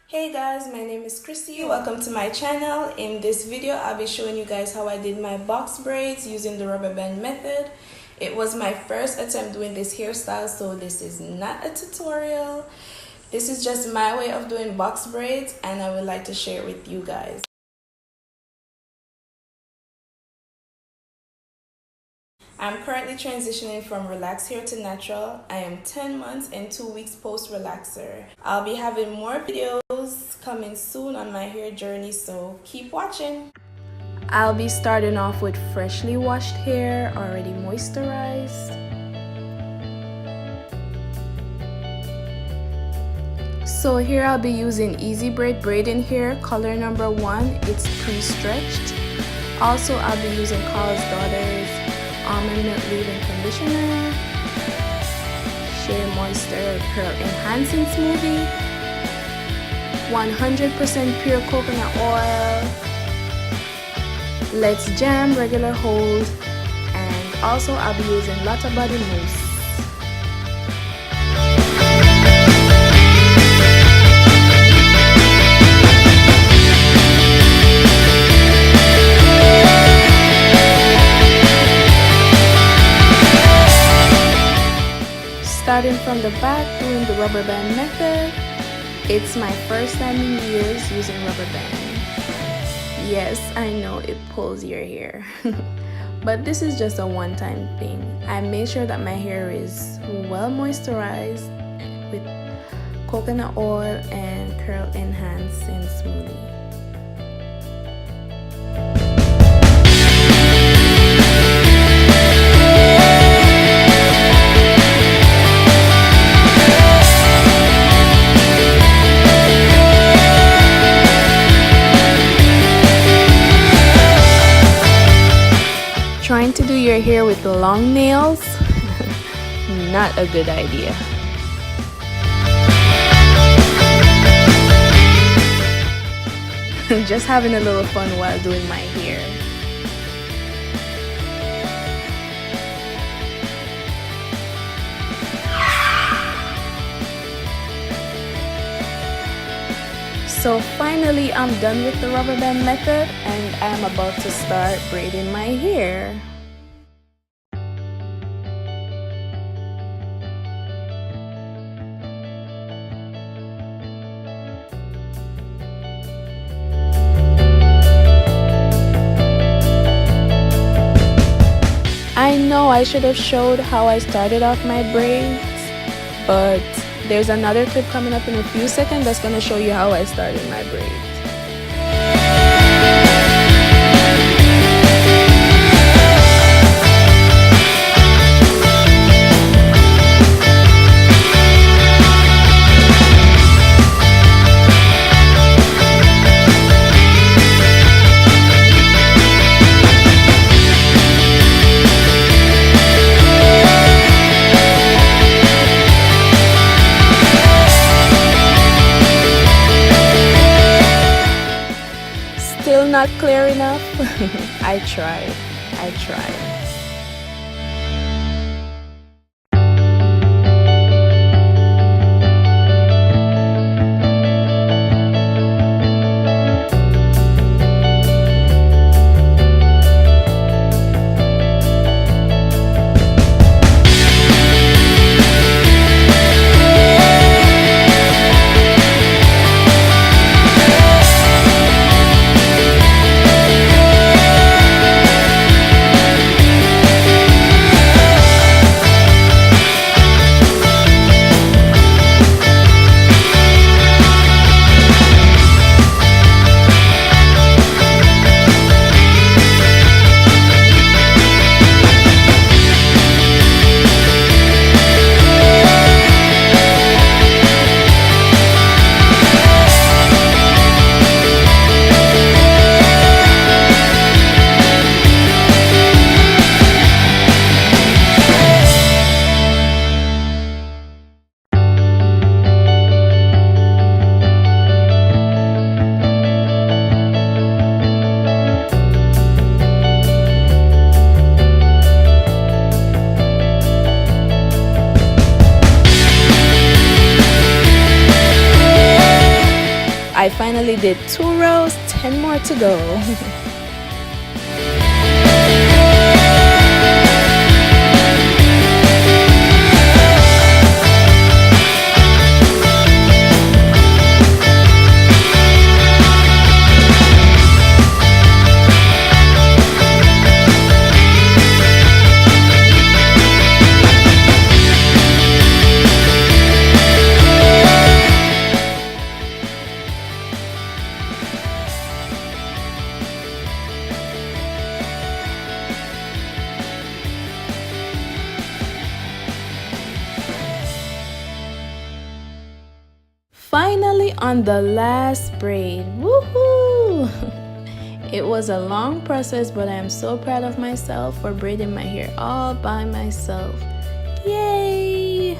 Hey guys, my name is Christy. Welcome to my channel. In this video, I'll be showing you guys how I did my box braids using the rubber band method. It was my first attempt doing this hairstyle, so this is not a tutorial. This is just my way of doing box braids, and I would like to share it with you guys. I'm currently transitioning from relaxed hair to natural. I am 10 months and 2 weeks post relaxer. I'll be having more videos coming soon on my hair journey, so keep watching. I'll be starting off with freshly washed hair, already moisturized. So here I'll be using EZBRAID braiding hair, color number 1. It's pre-stretched. Also, I'll be using Carl's Daughter's almond milk leave-in conditioner, Shea moisture curl enhancing smoothie, 100% pure coconut oil, Let's Jam regular hold, and also I'll be using Lotta body mousse. Starting from the back, doing the rubber band method. It's my first time in years using rubber band. Yes, I know it pulls your hair. But this is just a one-time thing. I made sure that my hair is well moisturized with coconut oil and curl enhancing smoothie. Trying to do your hair with long nails? Not a good idea. Just having a little fun while doing my hair. So finally, I'm done with the rubber band method and I'm about to start braiding my hair. I know I should have showed how I started off my braids, but there's another clip coming up in a few seconds that's going to show you how I started my braids. Still not clear enough? I tried. I finally did 2 rows, 10 more to go. Finally on the last braid. Woohoo! It was a long process, but I am so proud of myself for braiding my hair all by myself. Yay!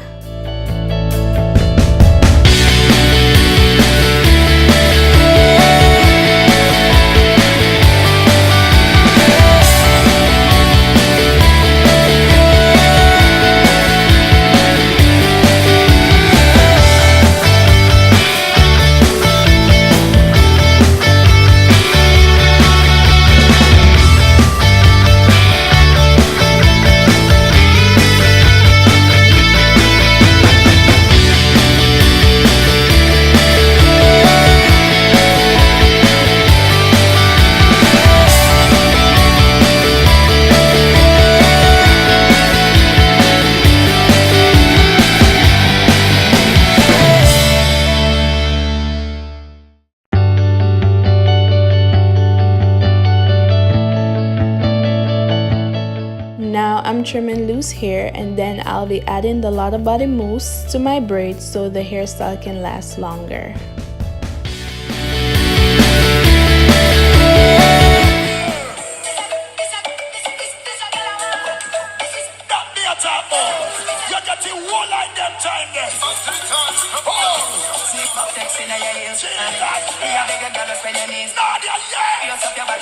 Now I'm trimming loose hair, and then I'll be adding the Lotta body mousse to my braids so the hairstyle can last longer.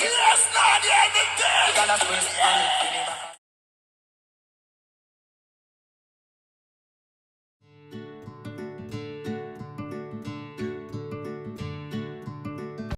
Yes, Nadia,